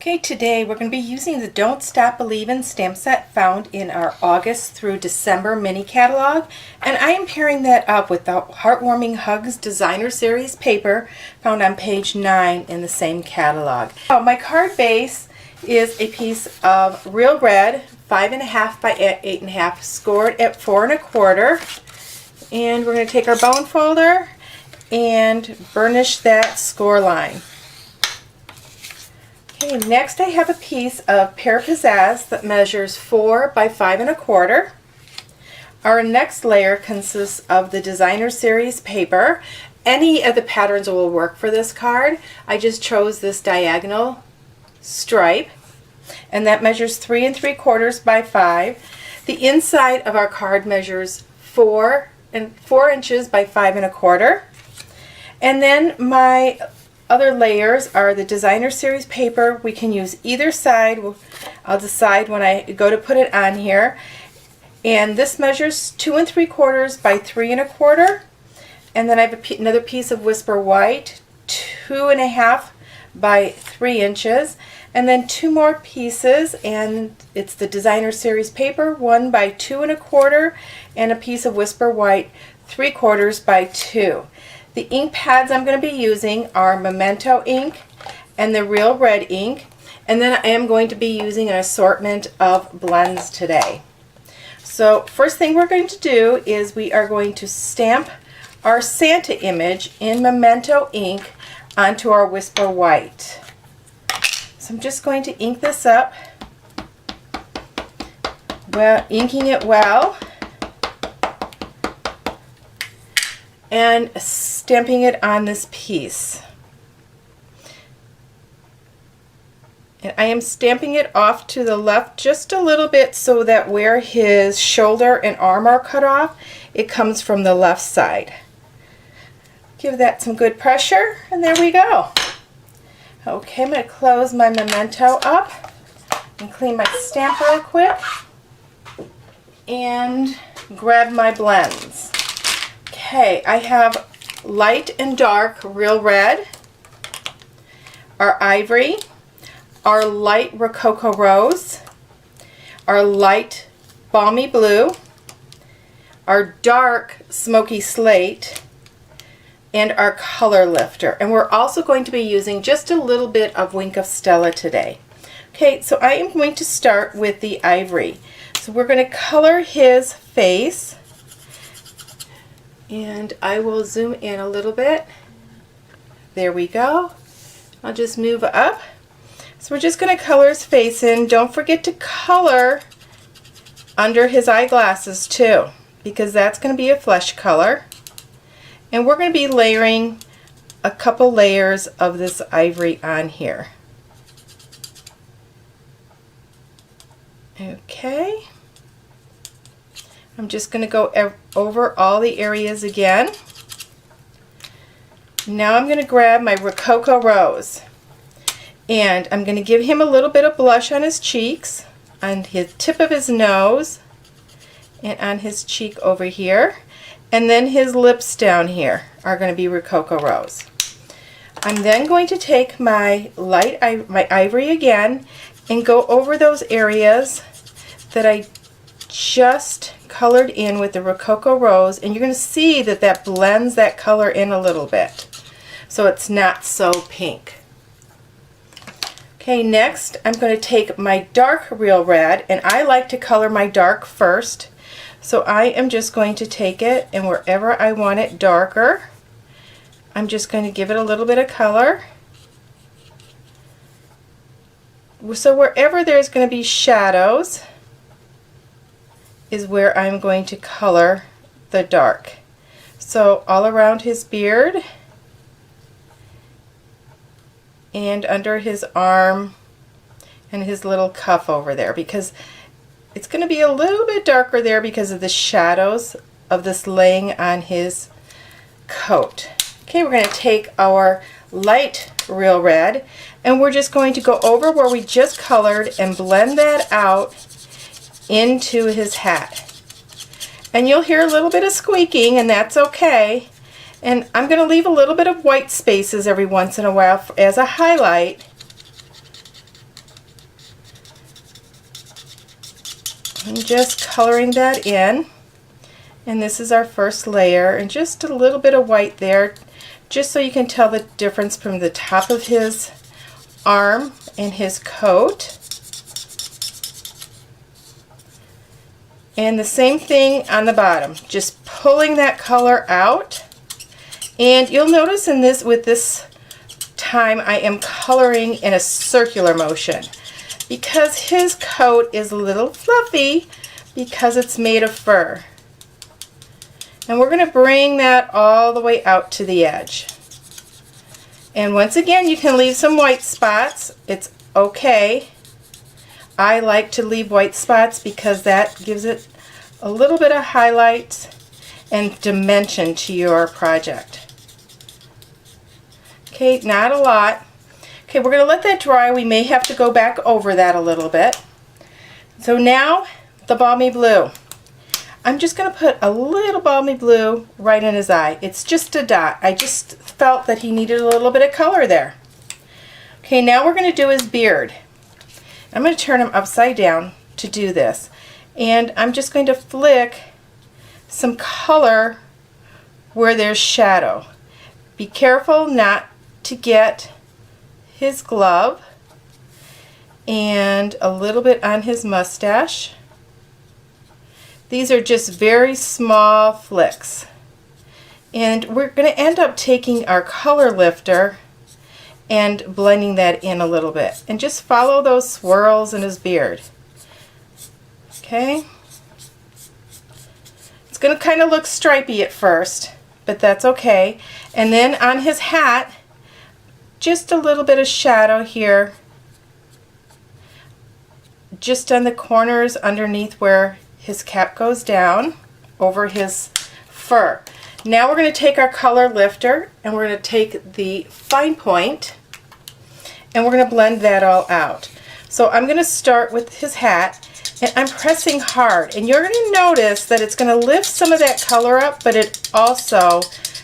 Okay, today we're going to be using the Don't Stop Believin' stamp set found in our August through December mini catalog, and I am pairing that up with the Heartwarming Hugs Designer Series paper found on page 9 in the same catalog. Oh, my card base is a piece of real red 5.5 by 8.5 scored at 4 1/4, and we're going to take our bone folder and burnish that score line. Okay, next I have a piece of Pear Pizzazz that measures 4 by 5 1/4. Our next layer consists of the Designer Series paper. Any of the patterns will work for this card. I just chose this diagonal stripe, and that measures 3 3/4 by 5. The inside of our card measures 4 inches by 5 1/4. And then my other layers are the Designer Series paper. We can use either side. I'll decide when I go to put it on here. And this measures 2 3/4 by 3 1/4. And then I have another piece of Whisper White, 2.5 by 3 inches. And then 2 more pieces, and it's the Designer Series paper, 1 by 2 1/4, and a piece of Whisper White, 3/4 by 2. The ink pads I'm going to be using are Memento ink and the Real Red ink, and then I am going to be using an assortment of blends today. So first thing we're going to do is we are going to stamp our Santa image in Memento ink onto our Whisper White. So I'm just going to ink this up, inking it well, and stamping it on this piece. And I am stamping it off to the left just a little bit so that where his shoulder and arm are cut off, it comes from the left side. Give that some good pressure, and there we go. Okay, I'm going to close my Memento up and clean my stamp real quick and grab my blends. Okay, I have light and dark Real Red, our Ivory, our light Rococo Rose, our light Balmy Blue, our dark Smoky Slate, and our Color Lifter. And we're also going to be using just a little bit of Wink of Stella today. Okay, so I am going to start with the Ivory. So we're going to color his face, and I will zoom in a little bit. There we go. I'll just move up. So we're just going to color his face in. Don't forget to color under his eyeglasses too, because that's going to be a flesh color. And we're going to be layering a couple layers of this Ivory on here. Okay. I'm just going to go over all the areas again. Now I'm going to grab my Rococo Rose, and I'm going to give him a little bit of blush on his cheeks, on his tip of his nose, and on his cheek over here. And then his lips down here are going to be Rococo Rose. I'm then going to take my my Ivory again and go over those areas that I just colored in with the Rococo Rose, and you're going to see that that blends that color in a little bit, so it's not so pink. Okay, next I'm going to take my dark Real Red, and I like to color my dark first. So I am just going to take it, and wherever I want it darker, I'm just going to give it a little bit of color. So wherever there's going to be shadows is where I'm going to color the dark. So all around his beard and under his arm and his little cuff over there, because it's going to be a little bit darker there because of the shadows of this laying on his coat. Okay, we're going to take our light Real Red, and we're just going to go over where we just colored and blend that out into his hat. And you'll hear a little bit of squeaking, and that's okay. And I'm going to leave a little bit of white spaces every once in a while as a highlight I'm just coloring that in. And this is our first layer, and just a little bit of white there, just so you can tell the difference from the top of his arm and his coat. And the same thing on the bottom, just pulling that color out. And you'll notice in this, with this time, I am coloring in a circular motion because his coat is a little fluffy because it's made of fur. And we're going to bring that all the way out to the edge. And once again, you can leave some white spots. It's okay. I like to leave white spots because that gives it a little bit of highlight and dimension to your project. Okay, not a lot. Okay, we're going to let that dry. We may have to go back over that a little bit. So now, the balmy blue. I'm just going to put a little balmy blue right in his eye. It's just a dot. I just felt that he needed a little bit of color there. Okay, now we're going to do his beard. I'm going to turn him upside down to do this. And I'm just going to flick some color where there's shadow. Be careful not to get his glove, and a little bit on his mustache. These are just very small flicks. And we're going to end up taking our color lifter and blending that in a little bit. And just follow those swirls in his beard. Okay? It's going to kind of look stripy at first, but that's okay. And then on his hat, just a little bit of shadow here, just on the corners underneath where his cap goes down over his fur. Now we're going to take our color lifter and we're going to take the fine point and we're going to blend that all out. So I'm going to start with his hat, and I'm pressing hard, and you're going to notice that it's going to lift some of that color up, but it also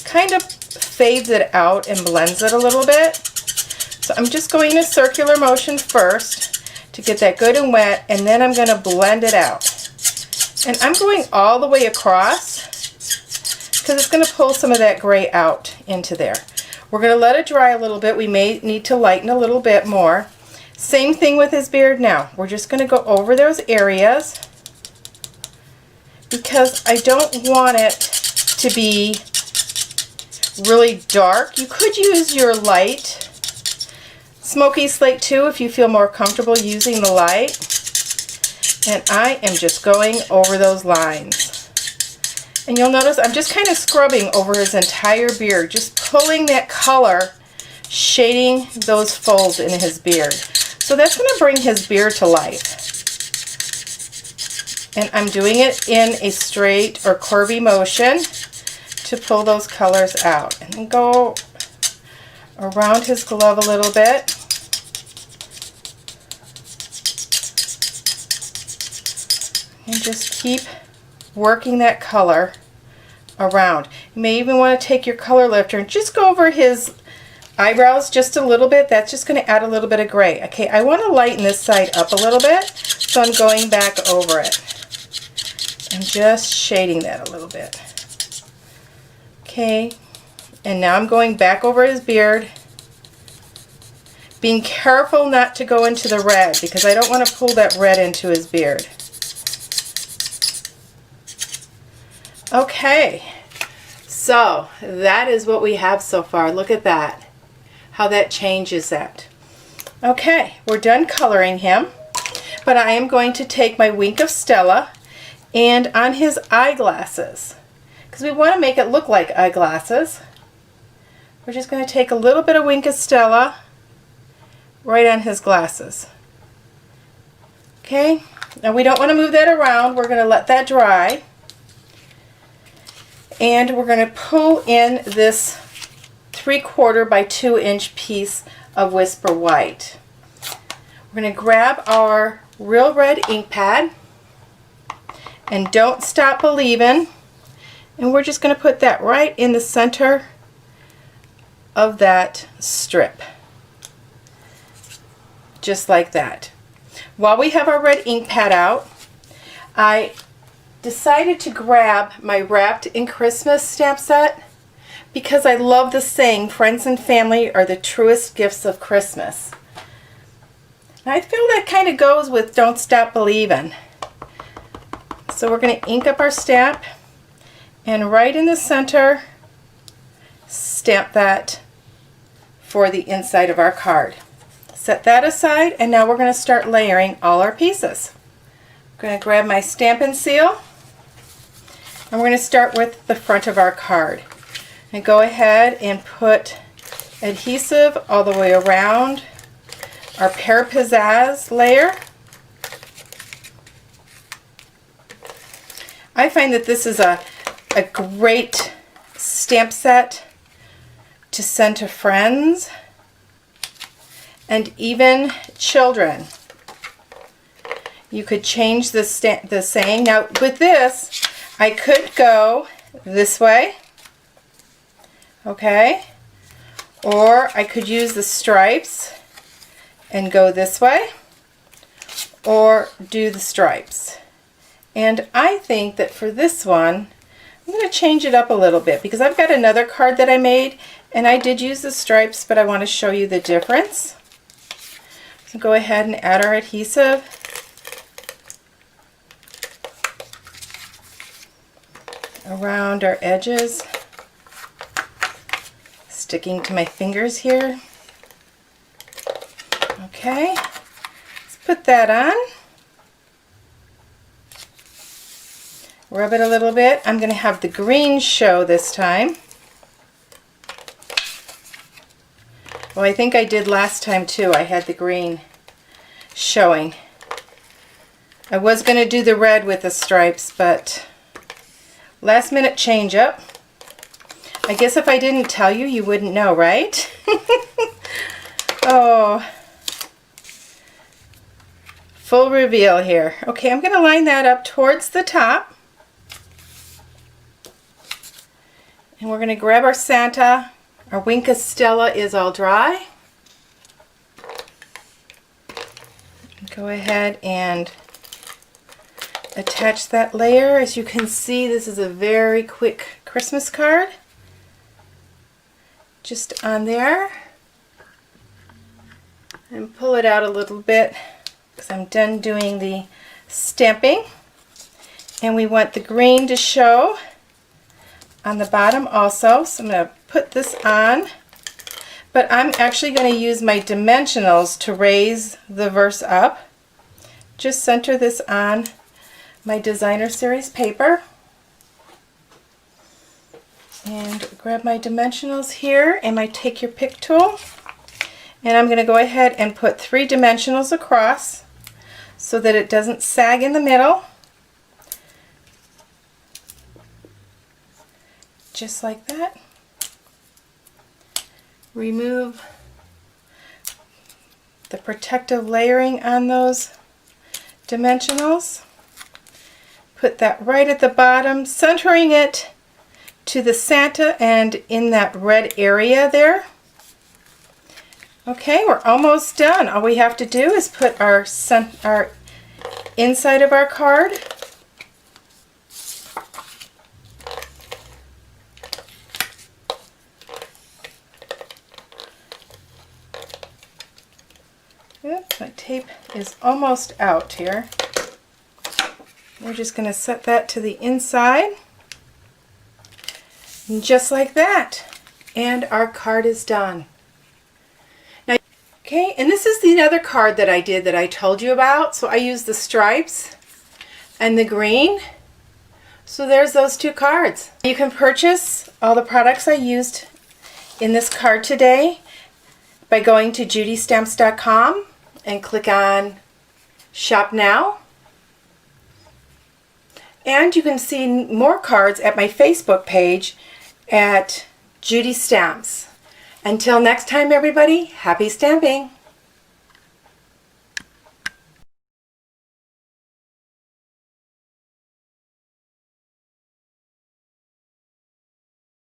kind of fades it out and blends it a little bit. So I'm just going in a circular motion first to get that good and wet, and then I'm going to blend it out. And I'm going all the way across because it's going to pull some of that gray out into there. We're going to let it dry a little bit. We may need to lighten a little bit more. Same thing with his beard now. We're just going to go over those areas because I don't want it to be really dark. You could use your light smoky slate too if you feel more comfortable using the light. And I am just going over those lines. And you'll notice I'm just kind of scrubbing over his entire beard, just pulling that color, shading those folds in his beard. So that's going to bring his beard to life. And I'm doing it in a straight or curvy motion to pull those colors out. And then go around his glove a little bit. And just keep working that color around. You may even want to take your color lifter and just go over his eyebrows just a little bit. That's just going to add a little bit of gray. Okay, I want to lighten this side up a little bit, so I'm going back over it and just shading that a little bit. Okay, and now I'm going back over his beard, being careful not to go into the red because I don't want to pull that red into his beard. Okay, so that is what we have so far. Look at that, how that changes that. Okay, we're done coloring him, but I am going to take my Wink of Stella and on his eyeglasses, because we want to make it look like eyeglasses, we're just going to take a little bit of Wink of Stella right on his glasses. Okay, now we don't want to move that around. We're going to let that dry. And we're going to pull in this 3/4 by 2 inch piece of Whisper White. We're going to grab our Real Red ink pad and Don't Stop Believin', and we're just going to put that right in the center of that strip. Just like that. While we have our red ink pad out, I decided to grab my Wrapped in Christmas stamp set because I love the saying, friends and family are the truest gifts of Christmas. And I feel that kind of goes with Don't Stop Believin'. So we're going to ink up our stamp, and right in the center, stamp that for the inside of our card. Set that aside, and now we're going to start layering all our pieces. I'm going to grab my Stampin' Seal, and we're going to start with the front of our card. And go ahead and put adhesive all the way around our Pear Pizzazz layer. I find that this is a great stamp set to send to friends and even children. You could change the saying. Now with this, I could go this way, okay? Or I could use the stripes and go this way, or do the stripes. And I think that for this one, I'm going to change it up a little bit because I've got another card that I made and I did use the stripes, but I want to show you the difference. So go ahead and add our adhesive. Around our edges. Sticking to my fingers here. Okay, let's put that on. Rub it a little bit. I'm going to have the green show this time. Well, I think I did last time too. I had the green showing. I was going to do the red with the stripes, but last minute change up. I guess if I didn't tell you, you wouldn't know, right? Oh, full reveal here. Okay, I'm going to line that up towards the top. And we're going to grab our Santa. Our Wink of Stella is all dry. Go ahead and attach that layer. As you can see, this is a very quick Christmas card. Just on there. And pull it out a little bit because I'm done doing the stamping. And we want the green to show on the bottom also, so I'm going to put this on, but I'm actually going to use my dimensionals to raise the verse up. Just center this on my designer series paper and grab my dimensionals here and my take your pick tool, and I'm going to go ahead and put 3 dimensionals across so that it doesn't sag in the middle. Just like that. Remove the protective layering on those dimensionals. Put that right at the bottom, centering it to the Santa and in that red area there. Okay, we're almost done. All we have to do is put our inside of our card. Oops, my tape is almost out here. We're just going to set that to the inside. And just like that. And our card is done. Now, okay, and this is the other card that I did that I told you about. So I used the stripes and the green. So there's those 2 cards. You can purchase all the products I used in this card today by going to judistamps.com and click on Shop Now. And you can see more cards at my Facebook page at Judi Stamps. Until next time, everybody, happy stamping!